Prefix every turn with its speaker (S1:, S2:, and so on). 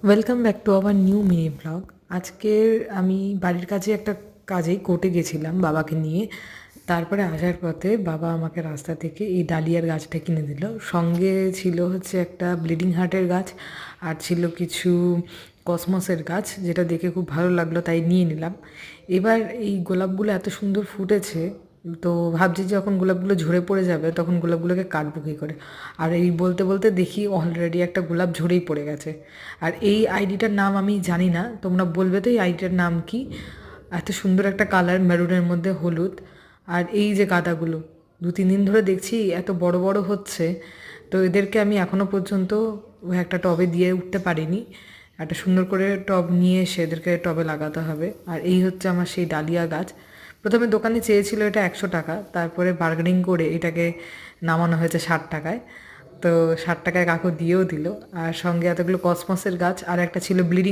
S1: Welcome back to our new mini blog. আজকের আমি বাড়ির কাছে একটা কাজে কোর্টে গেছিলাম বাবাকে নিয়ে। তারপরে আসার পথে বাবা আমাকে রাস্তা থেকে এই ডালিয়ার গাছটা কিনে দিল। সঙ্গে ছিল হচ্ছে একটা ব্লিডিং হার্টের গাছ, আর ছিল কিছু কসমসের গাছ, যেটা দেখে খুব ভালো লাগলো তাই নিয়ে নিলাম। এবার এই গোলাপগুলো এত সুন্দর ফুটেছে, তো ভাবছি যখন গোলাপগুলো ঝরে পড়ে যাবে তখন গোলাপগুলোকে কাটবো কী করে। আর এই বলতে বলতে দেখি অলরেডি একটা গোলাপ ঝরেই পড়ে গেছে। আর এই আইডিটার নাম আমি জানি না, তোমরা বলবে তো এই আইডিটার নাম কি। এত সুন্দর একটা কালার, মেরুনের মধ্যে হলুদ। আর এই যে গাঁদাগুলো 2-3 দিন ধরে দেখছি এত বড় বড় হচ্ছে, তো এদেরকে আমি এখনও পর্যন্ত একটা টবে দিয়ে উঠতে পারিনি। একটা সুন্দর করে টব নিয়ে এসে এদেরকে টবে লাগাতে হবে। আর এই হচ্ছে আমার সেই ডালিয়া গাছ। প্রথমে দোকানে চেয়েছিল এটা 100 টাকা, তারপরে বার্গেনিং করে এটাকে নামানো হয়েছে 60 টাকায়। তো 60 টাকায় কাকু দিয়েও দিল। আর সঙ্গে এতগুলো কসমসের গাছ, আর একটা ছিল ব্লিডিং